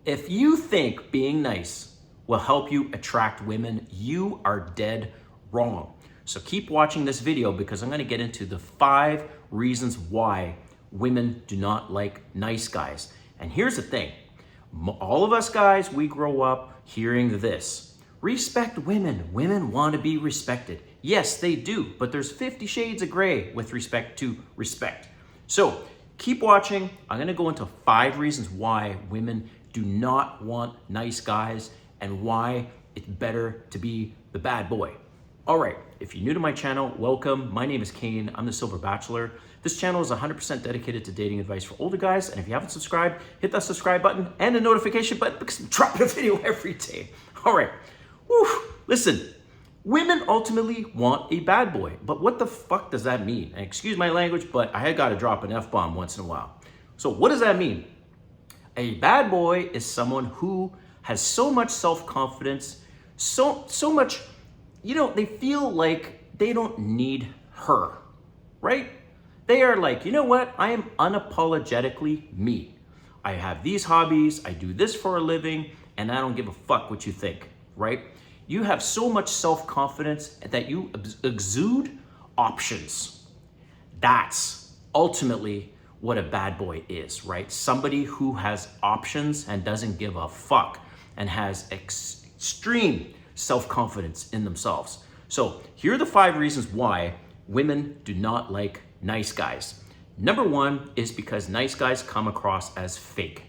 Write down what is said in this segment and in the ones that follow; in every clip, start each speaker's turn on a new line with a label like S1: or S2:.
S1: If you think being nice will help you attract women, you are dead wrong. So keep watching this video because I'm going to get into the 5 reasons why women do not like nice guys. And here's the thing. All of us guys, we grow up hearing this. Respect women. Women want to be respected. Yes, they do, but there's 50 shades of gray with respect to respect. So keep watching. I'm going to go into 5 reasons why women do not want nice guys and why it's better to be the bad boy. All right, if you're new to my channel, welcome. My name is Kane. I'm the Silver Bachelor. This channel is 100% dedicated to dating advice for older guys. And if you haven't subscribed, hit that subscribe button and the notification button because I'm dropping a video every day. All right, listen, women ultimately want a bad boy. But what the fuck does that mean? And excuse my language, but I got to drop an F-bomb once in a while. So what does that mean? A bad boy is someone who has so much self-confidence, so much, they feel like they don't need her, right? They are like, you know what? I am unapologetically me. I have these hobbies, I do this for a living, and I don't give a fuck what you think, right? You have so much self-confidence that you exude options. That's ultimately what a bad boy is, right? Somebody who has options and doesn't give a fuck and has extreme self-confidence in themselves. So here are the 5 reasons why women do not like nice guys. Number 1 is because nice guys come across as fake.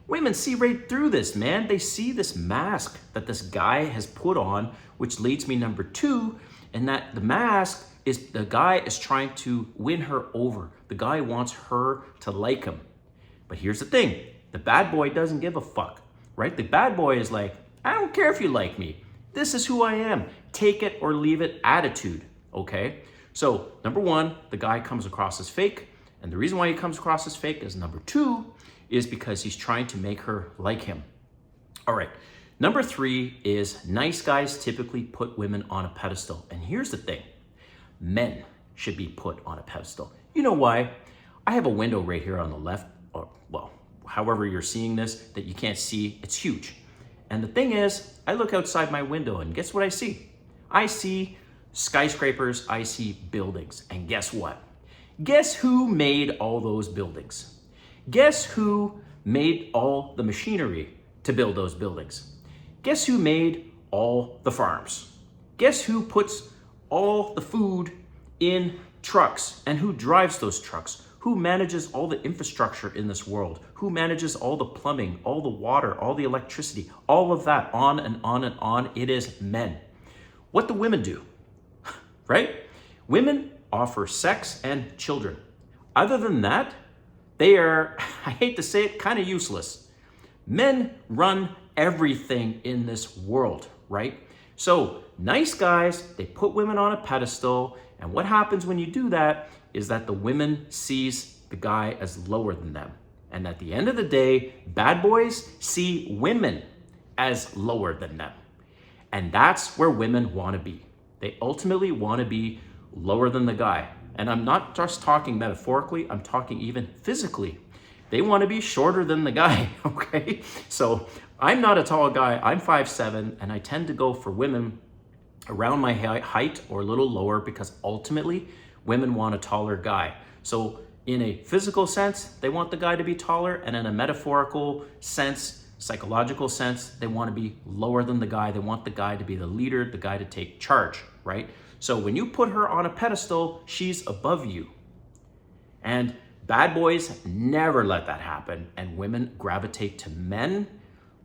S1: Women see right through this, man. They see this mask that this guy has put on, which leads me number 2, and that the mask is the guy is trying to win her over. The guy wants her to like him. But here's the thing. The bad boy doesn't give a fuck, right? The bad boy is like, I don't care if you like me. This is who I am. Take it or leave it attitude, okay? So number 1, the guy comes across as fake. And the reason why he comes across as fake is number 2 is because he's trying to make her like him. All right. Number 3 is nice guys typically put women on a pedestal. And here's the thing. Men should be put on a pedestal. You know why? I have a window right here on the left, or well, however you're seeing this, that you can't see. It's huge. And the thing is, I look outside my window and guess what I see? I see skyscrapers, I see buildings. And guess what? Guess who made all those buildings? Guess who made all the machinery to build those buildings? Guess who made all the farms? Guess who puts all the food in trucks and who drives those trucks? Who manages all the infrastructure in this world? Who manages all the plumbing, all the water, all the electricity, all of that, on and on and on? It is men. What do women do? Right? Women offer sex and children. Other than that, they are, I hate to say it, kind of useless. Men run everything in this world, right? So nice guys, they put women on a pedestal. And what happens when you do that is that the women sees the guy as lower than them. And at the end of the day, bad boys see women as lower than them. And that's where women want to be. They ultimately want to be lower than the guy. And I'm not just talking metaphorically, I'm talking even physically. They want to be shorter than the guy, okay? So I'm not a tall guy, I'm 5'7", and I tend to go for women around my height or a little lower because ultimately women want a taller guy. So in a physical sense, they want the guy to be taller, and in a metaphorical sense, psychological sense, they want to be lower than the guy. They want the guy to be the leader, the guy to take charge, right? So when you put her on a pedestal, she's above you. And bad boys never let that happen. And women gravitate to men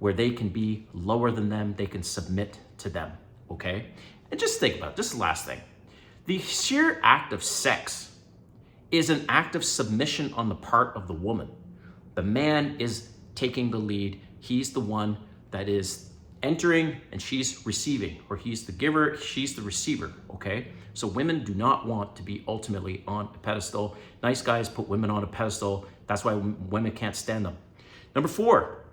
S1: where they can be lower than them. They can submit to them, okay? And just think about this last thing. The sheer act of sex is an act of submission on the part of the woman. The man is taking the lead. He's the one that is entering and she's receiving, or he's the giver, she's the receiver, okay? So women do not want to be ultimately on a pedestal. Nice guys put women on a pedestal. That's why women can't stand them. Number 4,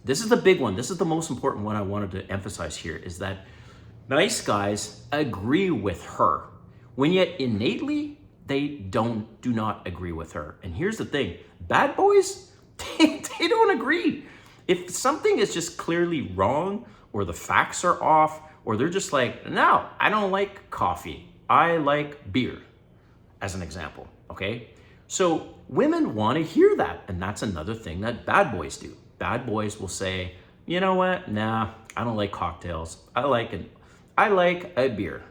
S1: this is the big one. This is the most important one I wanted to emphasize here, is that nice guys agree with her, when yet innately they do not agree with her. And here's the thing, bad boys, they don't agree. If something is just clearly wrong, or the facts are off, or they're just like, no, I don't like coffee, I like beer, as an example, okay? So women want to hear that, and that's another thing that bad boys do. Bad boys will say, you know what, nah, I don't like cocktails, I like a beer.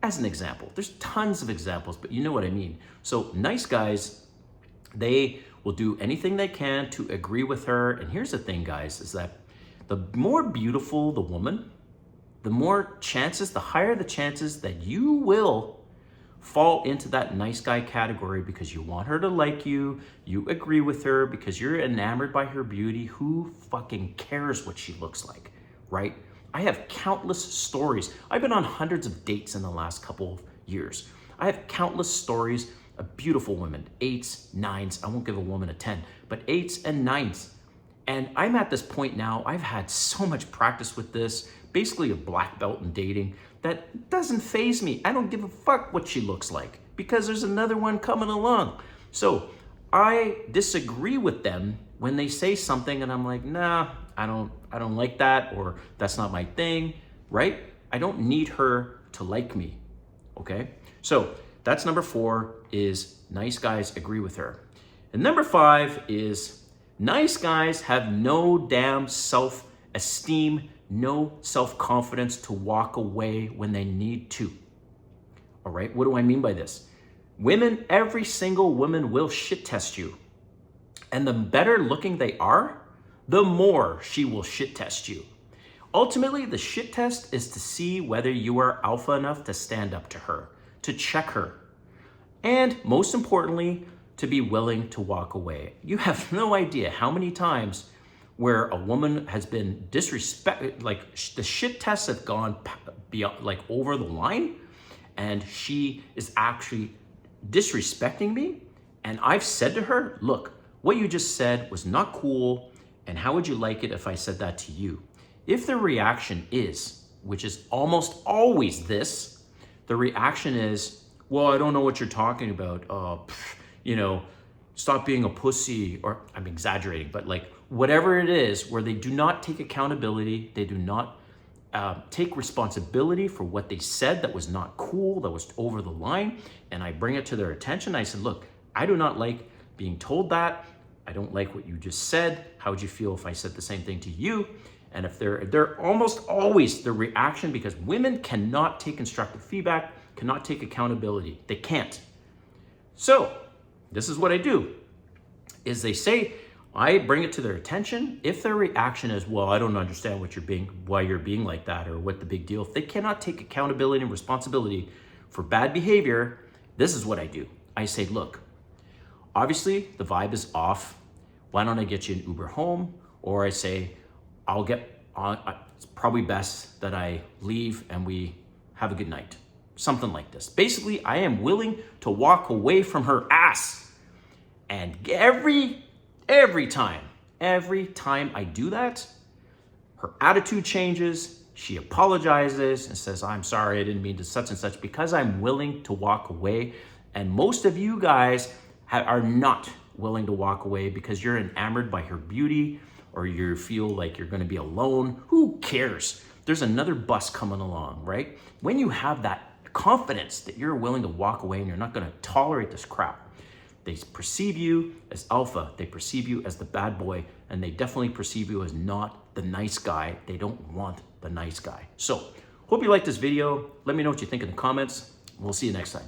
S1: As an example, there's tons of examples, but you know what I mean. So nice guys, they will do anything they can to agree with her. And here's the thing, guys, is that the more beautiful the woman, the higher the chances that you will fall into that nice guy category because you want her to like you, you agree with her because you're enamored by her beauty. Who fucking cares what she looks like, right? I have countless stories. I've been on hundreds of dates in the last couple of years. I have countless stories of beautiful women, 8s, 9s. I won't give a woman a 10, but 8s and 9s. And I'm at this point now, I've had so much practice with this, basically a black belt in dating, that doesn't faze me. I don't give a fuck what she looks like because there's another one coming along. So I disagree with them when they say something and I'm like, nah, I don't like that, or that's not my thing, right? I don't need her to like me, okay? So that's number 4, is nice guys agree with her. And number 5 is nice guys have no damn self-esteem, no self-confidence to walk away when they need to. All right, what do I mean by this? Women, every single woman will shit test you. And the better looking they are, the more she will shit test you. Ultimately, the shit test is to see whether you are alpha enough to stand up to her, to check her, and most importantly, to be willing to walk away. You have no idea how many times where a woman has been disrespected, like the shit tests have gone beyond, like over the line, and she is actually disrespecting me. And I've said to her, look, what you just said was not cool. And how would you like it if I said that to you? If the reaction is, which is almost always this, the reaction is, well, I don't know what you're talking about. Stop being a pussy, or I'm exaggerating, but like whatever it is, where they do not take accountability, they do not take responsibility for what they said that was not cool, that was over the line, and I bring it to their attention. I said, look, I do not like being told that. I don't like what you just said. How would you feel if I said the same thing to you? And if they're almost always the reaction, because women cannot take constructive feedback, cannot take accountability. They can't. So this is what I do, is they say, I bring it to their attention. If their reaction is, well, I don't understand why you're being like that, or what the big deal. If they cannot take accountability and responsibility for bad behavior, this is what I do. I say, look, obviously the vibe is off. Why don't I get you an Uber home? Or I say, it's probably best that I leave and we have a good night. Something like this. Basically, I am willing to walk away from her ass. And every time I do that, her attitude changes. She apologizes and says, I'm sorry, I didn't mean to such and such, because I'm willing to walk away. And most of you guys are not willing to walk away because you're enamored by her beauty, or you feel like you're going to be alone. Who cares? There's another bus coming along, right? When you have that confidence that you're willing to walk away and you're not going to tolerate this crap, they perceive you as alpha, they perceive you as the bad boy, and they definitely perceive you as not the nice guy. They don't want the nice guy. So hope you liked this video. Let me know what you think in the comments. We'll see you next time.